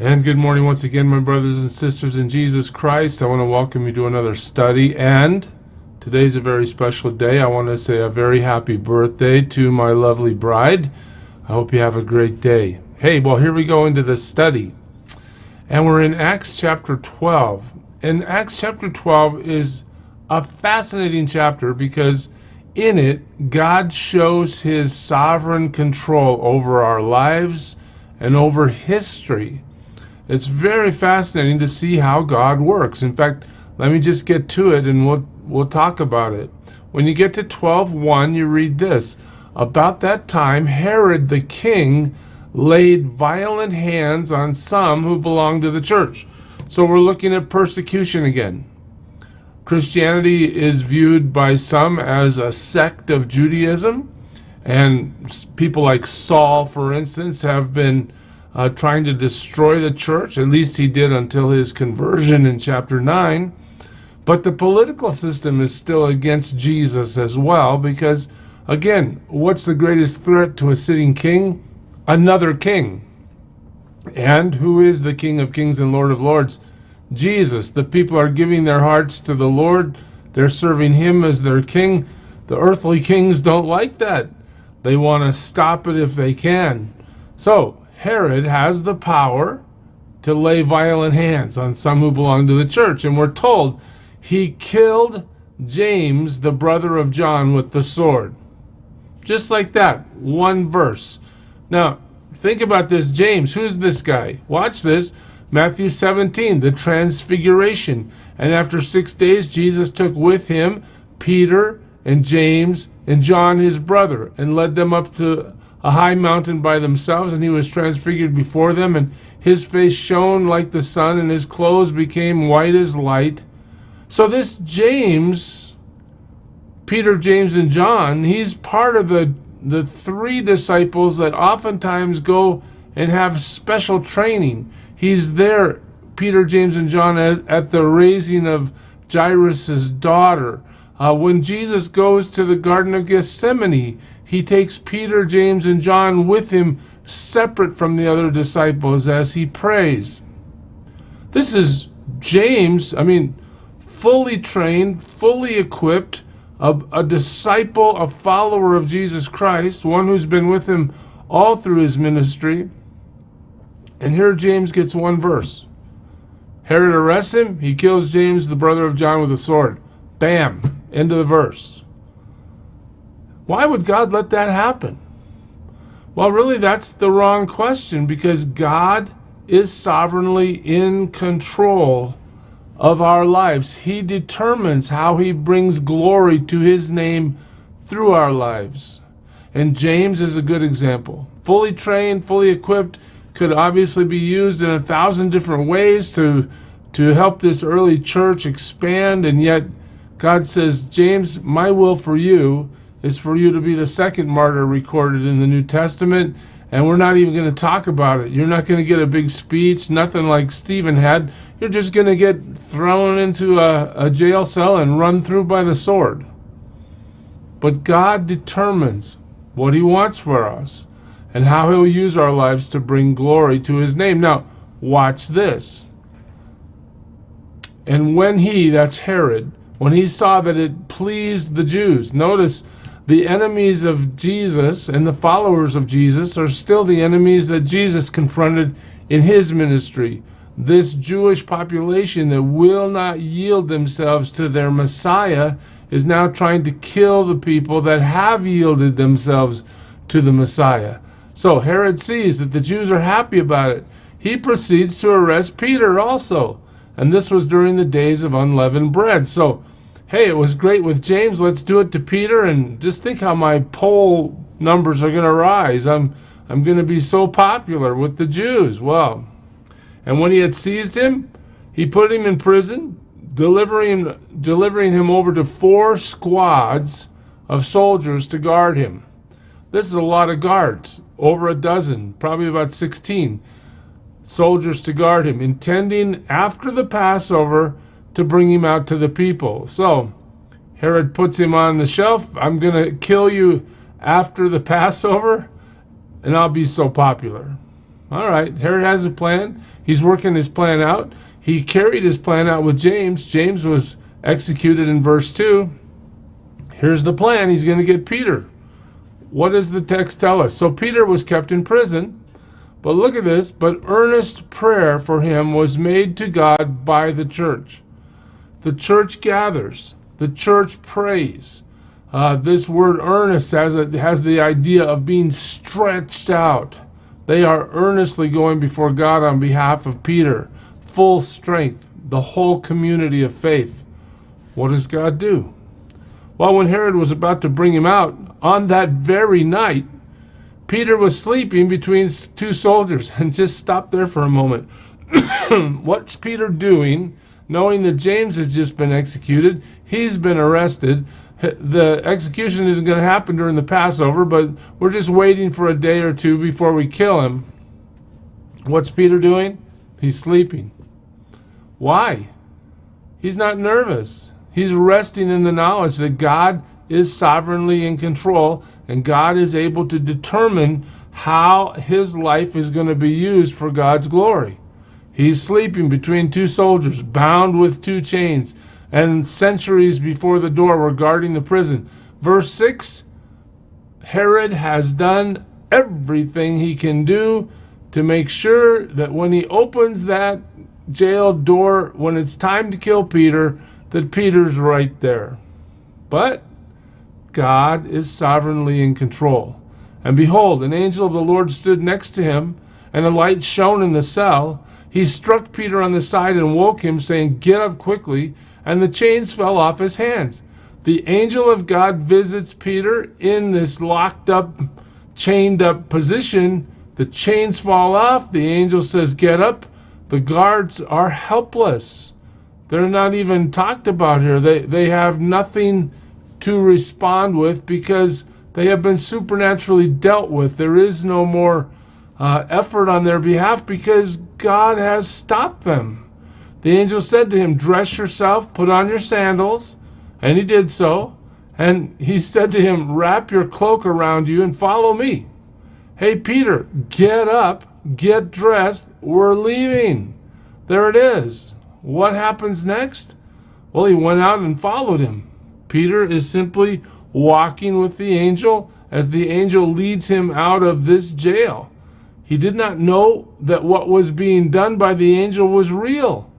And good morning once again, my brothers and sisters in Jesus Christ. I want to welcome you to another study, and today's a very special day. I want to say a very happy birthday to my lovely bride. I hope you have a great day. Hey, well, here we go into the study. And we're in Acts chapter 12. And Acts chapter 12 is a fascinating chapter because in it, God shows his sovereign control over our lives and over history. It's very fascinating to see how God works. In fact, let me just get to it and we'll talk about it. When you get to 12:1, you read this. About that time, Herod the king laid violent hands on some who belonged to the church. So we're looking at persecution again. Christianity is viewed by some as a sect of Judaism, and people like Saul, for instance, have been trying to destroy the church. At least he did until his conversion in chapter 9. But the political system is still against Jesus as well because, again, what's the greatest threat to a sitting king? Another king. And who is the King of Kings and Lord of Lords? Jesus. The people are giving their hearts to the Lord. They're serving him as their king. The earthly kings don't like that. They want to stop it if they can. So, Herod has the power to lay violent hands on some who belong to the church. And we're told he killed James, the brother of John, with the sword. Just like that, one verse. Now, think about this. James, who's this guy? Watch this. Matthew 17, the transfiguration. And after 6 days, Jesus took with him Peter and James and John, his brother, and led them up to a high mountain by themselves, and he was transfigured before them, and his face shone like the sun, and his clothes became white as light. So this James, Peter, James, and John, he's part of the three disciples that oftentimes go and have special training. He's there, Peter, James, and John, at the raising of Jairus' daughter. When Jesus goes to the Garden of Gethsemane, he takes Peter, James, and John with him, separate from the other disciples, as he prays. This is James, fully trained, fully equipped, a disciple, a follower of Jesus Christ, one who's been with him all through his ministry. And here James gets one verse. Herod arrests him. He kills James, the brother of John, with a sword. Bam. End of the verse. Why would God let that happen? Well, really, that's the wrong question, because God is sovereignly in control of our lives. He determines how he brings glory to his name through our lives. And James is a good example. Fully trained, fully equipped, could obviously be used in 1,000 different ways to help this early church expand, and yet God says, James, my will for you is for you to be the second martyr recorded in the New Testament, and we're not even going to talk about it. You're not going to get a big speech, nothing like Stephen had. You're just going to get thrown into a jail cell and run through by the sword. But God determines what he wants for us and how he'll use our lives to bring glory to his name. Now, watch this. And when that's Herod, when he saw that it pleased the Jews, notice the enemies of Jesus and the followers of Jesus are still the enemies that Jesus confronted in his ministry. This Jewish population that will not yield themselves to their Messiah is now trying to kill the people that have yielded themselves to the Messiah. So Herod sees that the Jews are happy about it. He proceeds to arrest Peter also. And this was during the days of unleavened bread. So, hey, it was great with James. Let's do it to Peter. And just think how my poll numbers are going to rise. I'm going to be so popular with the Jews. Well, and when he had seized him, he put him in prison, delivering him over to 4 squads of soldiers to guard him. This is a lot of guards, over a dozen, probably about 16 soldiers to guard him, intending after the Passover to bring him out to the people. So Herod puts him on the shelf. I'm going to kill you after the Passover, and I'll be so popular. All right, Herod has a plan. He's working his plan out. He carried his plan out with James. James was executed in verse 2. Here's the plan. He's going to get Peter. What does the text tell us? So Peter was kept in prison. But look at this. But earnest prayer for him was made to God by the church. The church gathers. The church prays. This word earnest has the idea of being stretched out. They are earnestly going before God on behalf of Peter. Full strength. The whole community of faith. What does God do? Well, when Herod was about to bring him out, on that very night, Peter was sleeping between two soldiers. And just stop there for a moment. What's Peter doing, knowing that James has just been executed? He's been arrested. The execution isn't going to happen during the Passover, but we're just waiting for a day or two before we kill him. What's Peter doing? He's sleeping. Why? He's not nervous. He's resting in the knowledge that God is sovereignly in control, and God is able to determine how his life is going to be used for God's glory. He's sleeping between two soldiers, bound with two chains, and sentries before the door were guarding the prison. Verse 6, Herod has done everything he can do to make sure that when he opens that jail door, when it's time to kill Peter, that Peter's right there. But God is sovereignly in control. And behold, an angel of the Lord stood next to him, and a light shone in the cell. He struck Peter on the side and woke him, saying, "Get up quickly," and the chains fell off his hands. The angel of God visits Peter in this locked up, chained up position. The chains fall off. The angel says, "Get up." The guards are helpless. They're not even talked about here. They have nothing to respond with because they have been supernaturally dealt with. There is no more effort on their behalf because God has stopped them. The angel said to him, "Dress yourself, put on your sandals." And he did so. And he said to him, "Wrap your cloak around you and follow me." Hey, Peter, get up, get dressed. We're leaving. There it is. What happens next? Well, he went out and followed him. Peter is simply walking with the angel as the angel leads him out of this jail. He did not know that what was being done by the angel was real,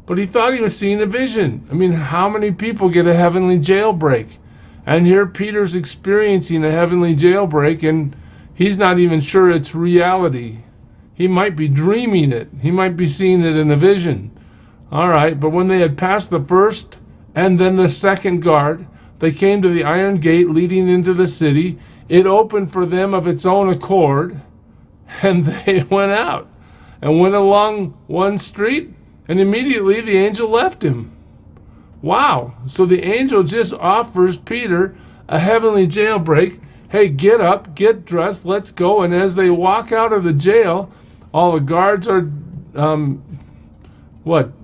but he thought he was seeing a vision. I mean, how many people get a heavenly jailbreak? And here Peter's experiencing a heavenly jailbreak, and he's not even sure it's reality. He might be dreaming it. He might be seeing it in a vision. All right, but when they had passed the first and then the second guard, they came to the iron gate leading into the city. It opened for them of its own accord, and they went out and went along one street, and immediately the angel left him. Wow. So the angel just offers Peter a heavenly jailbreak. Hey, get up, get dressed, let's go. And as they walk out of the jail, all the guards are,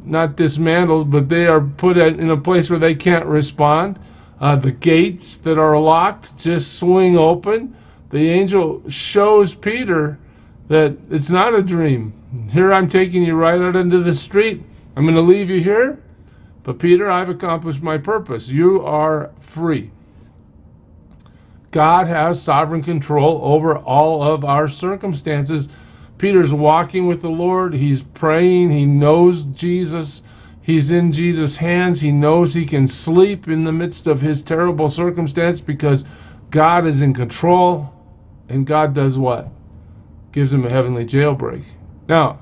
not dismantled, but they are put in a place where they can't respond. The gates that are locked just swing open. The angel shows Peter that it's not a dream. Here I'm taking you right out into the street. I'm going to leave you here. But Peter, I've accomplished my purpose. You are free. God has sovereign control over all of our circumstances. Peter's walking with the Lord. He's praying. He knows Jesus. He's in Jesus' hands. He knows he can sleep in the midst of his terrible circumstance because God is in control. And God does what? Gives him a heavenly jailbreak. Now,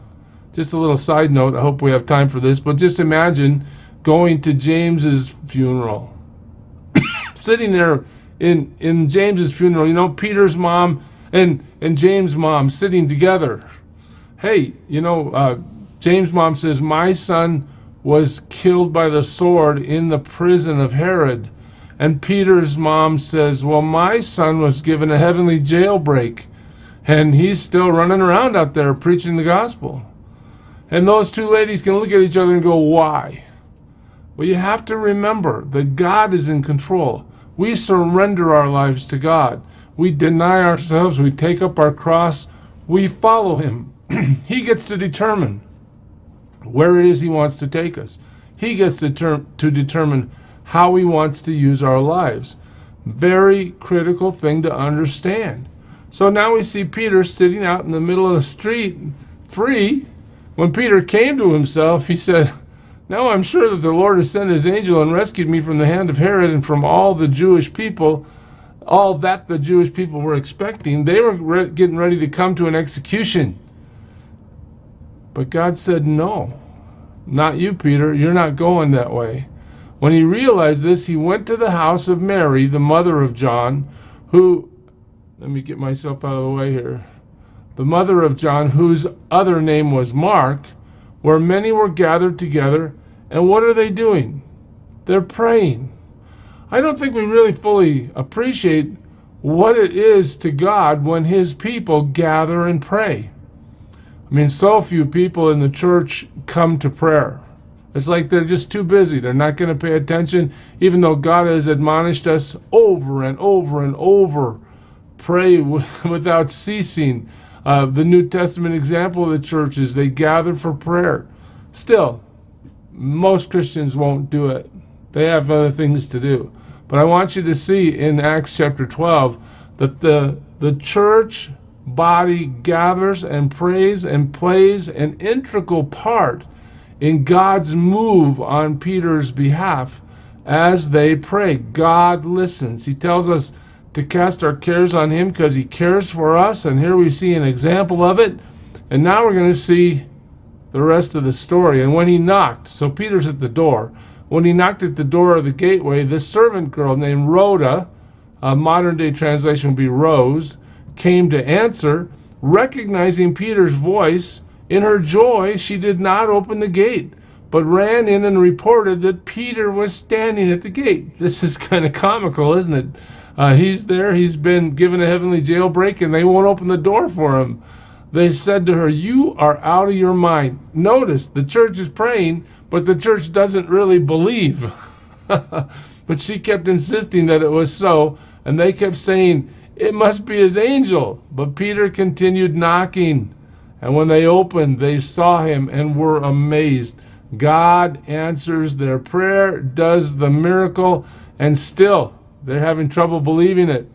just a little side note. I hope we have time for this. But just imagine going to James's funeral. Sitting there in James's funeral, you know, Peter's mom and James' mom sitting together. Hey, you know, James' mom says, "My son was killed by the sword in the prison of Herod." And Peter's mom says, "Well, my son was given a heavenly jailbreak, and he's still running around out there preaching the gospel." And those two ladies can look at each other and go, "Why?" Well, you have to remember that God is in control. We surrender our lives to God. We deny ourselves. We take up our cross. We follow him. He gets to determine where it is he wants to take us. He gets to determine how he wants to use our lives. Very critical thing to understand. So now we see Peter sitting out in the middle of the street, free. When Peter came to himself, he said, "Now I'm sure that the Lord has sent his angel and rescued me from the hand of Herod and from all the Jewish people," all that the Jewish people were expecting. They were getting ready to come to an execution. But God said, "No, not you, Peter. You're not going that way." When he realized this, he went to the house of Mary, the mother of John, who, let me get myself out of the way here, the mother of John, whose other name was Mark, where many were gathered together. And what are they doing? They're praying. I don't think we really fully appreciate what it is to God when his people gather and pray. I mean, so few people in the church come to prayer. It's like they're just too busy. They're not going to pay attention, even though God has admonished us over and over and over. Pray without ceasing. The New Testament example of the church is they gather for prayer. Still, most Christians won't do it. They have other things to do. But I want you to see in Acts chapter 12 that the church body gathers and prays and plays an integral part in God's move on Peter's behalf as they pray. God listens. He tells us to cast our cares on him because he cares for us, and here we see an example of it. And now we're going to see the rest of the story. And when he knocked, so Peter's at the door. When he knocked at the door of the gateway, this servant girl named Rhoda, a modern day translation would be Rose, came to answer. Recognizing Peter's voice, in her joy, she did not open the gate, but ran in and reported that Peter was standing at the gate. This is kind of comical, isn't it? He's there, he's been given a heavenly jailbreak, and they won't open the door for him. They said to her, "You are out of your mind." Notice, the church is praying, but the church doesn't really believe. But she kept insisting that it was so, and they kept saying, "It must be his angel." But Peter continued knocking, and when they opened, they saw him and were amazed. God answers their prayer, does the miracle, and still they're having trouble believing it.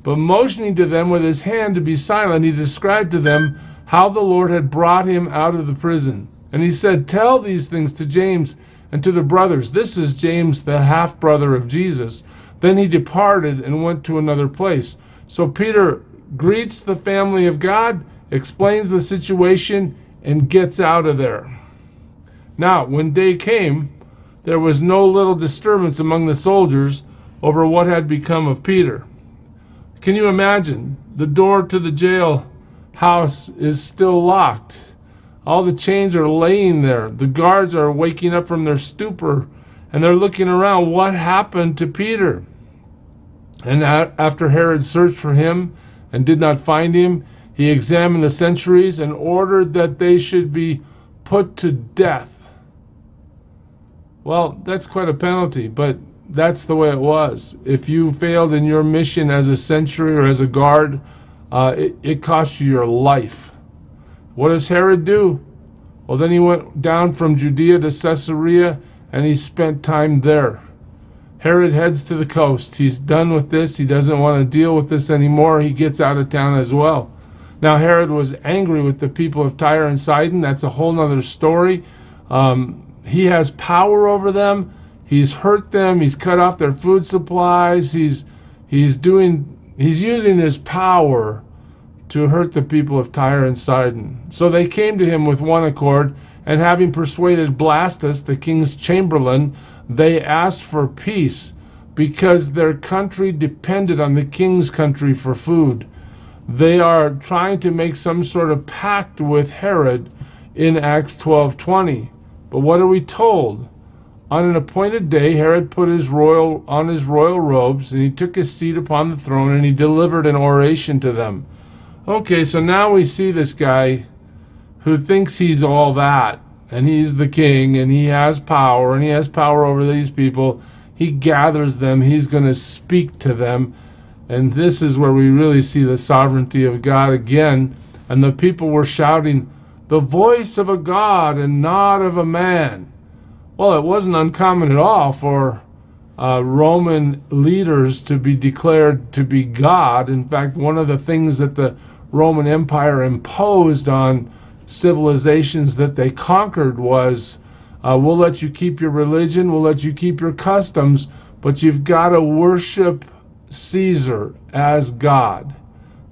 But motioning to them with his hand to be silent, he described to them how the Lord had brought him out of the prison. And he said, "Tell these things to James and to the brothers." This is James, the half-brother of Jesus. Then he departed and went to another place. So Peter greets the family of God, explains the situation, and gets out of there. Now, when day came, there was no little disturbance among the soldiers over what had become of Peter. Can you imagine? The door to the jail house is still locked. All the chains are laying there. The guards are waking up from their stupor, and they're looking around. What happened to Peter? And after Herod searched for him and did not find him, he examined the centuries and ordered that they should be put to death. Well, that's quite a penalty, but that's the way it was. If you failed in your mission as a sentry or as a guard, it cost you your life. What does Herod do? Well, then he went down from Judea to Caesarea, and he spent time there. Herod heads to the coast. He's done with this. He doesn't want to deal with this anymore. He gets out of town as well. Now, Herod was angry with the people of Tyre and Sidon. That's a whole nother story. He has power over them. He's hurt them. He's cut off their food supplies. He's using his power to hurt the people of Tyre and Sidon. So they came to him with one accord, and having persuaded Blastus, the king's chamberlain, they asked for peace because their country depended on the king's country for food. They are trying to make some sort of pact with Herod in Acts 12:20. But what are we told? On an appointed day, Herod put his royal robes, and he took his seat upon the throne, and he delivered an oration to them. Okay, so now we see this guy who thinks he's all that, and he's the king, and he has power, and he has power over these people. He gathers them. He's going to speak to them. And this is where we really see the sovereignty of God again. And the people were shouting, the voice of a God and not of a man. Well, it wasn't uncommon at all for Roman leaders to be declared to be God. In fact, one of the things that the Roman Empire imposed on civilizations that they conquered was, we'll let you keep your religion, we'll let you keep your customs, but you've got to worship Caesar as God.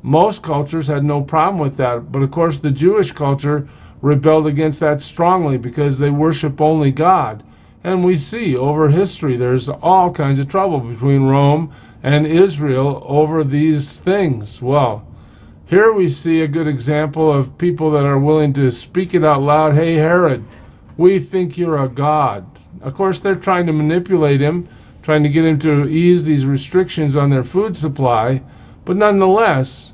Most cultures had no problem with that, but of course the Jewish culture rebelled against that strongly because they worship only God. And we see over history there's all kinds of trouble between Rome and Israel over these things. Well, here we see a good example of people that are willing to speak it out loud. Hey, Herod, we think you're a god. Of course, they're trying to manipulate him, trying to get him to ease these restrictions on their food supply. But nonetheless,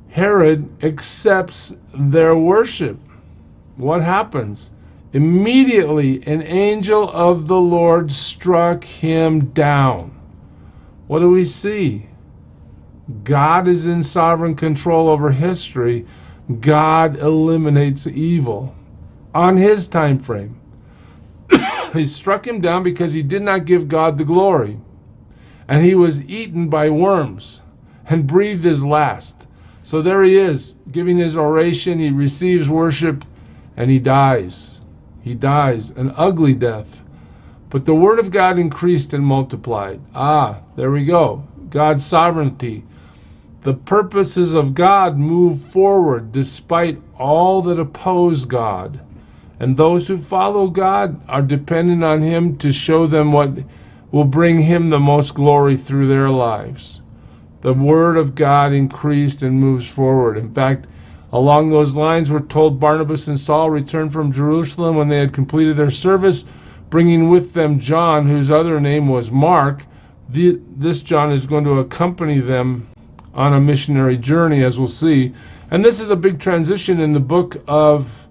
Herod accepts their worship. What happens? Immediately, an angel of the Lord struck him down. What do we see? God is in sovereign control over history. God eliminates evil on his time frame. He struck him down because he did not give God the glory. And he was eaten by worms and breathed his last. So there he is, giving his oration. He receives worship and he dies. He dies an ugly death. But the word of God increased and multiplied. There we go. God's sovereignty. The purposes of God move forward despite all that oppose God. And those who follow God are dependent on him to show them what will bring him the most glory through their lives. The word of God increased and moves forward. In fact, along those lines, we're told Barnabas and Saul returned from Jerusalem when they had completed their service, bringing with them John, whose other name was Mark. This John is going to accompany them on a missionary journey, as we'll see. And this is a big transition in the book of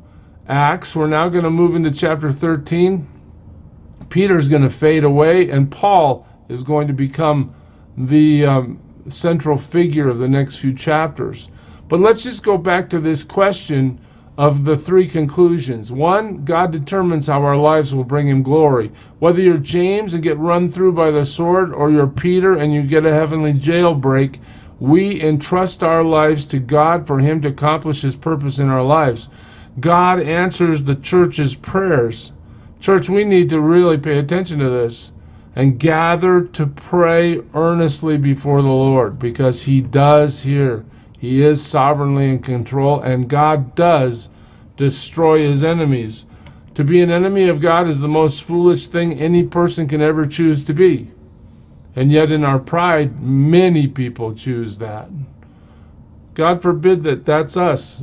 Acts. We're now going to move into chapter 13. Peter's going to fade away, and Paul is going to become the central figure of the next few chapters. But let's just go back to this question of the three conclusions. One, God determines how our lives will bring him glory. Whether you're James and get run through by the sword, or you're Peter and you get a heavenly jailbreak, we entrust our lives to God for him to accomplish his purpose in our lives. God answers the church's prayers. Church, we need to really pay attention to this and gather to pray earnestly before the Lord, because he does hear. He is sovereignly in control, and God does destroy his enemies. To be an enemy of God is the most foolish thing any person can ever choose to be. And yet in our pride, many people choose that. God forbid that that's us.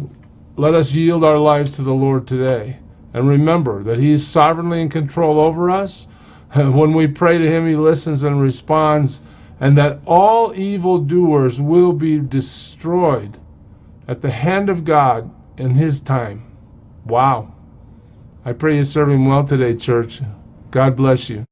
Let us yield our lives to the Lord today. And remember that he is sovereignly in control over us. When we pray to him, he listens and responds. And that all evildoers will be destroyed at the hand of God in his time. Wow. I pray you serve him well today, church. God bless you.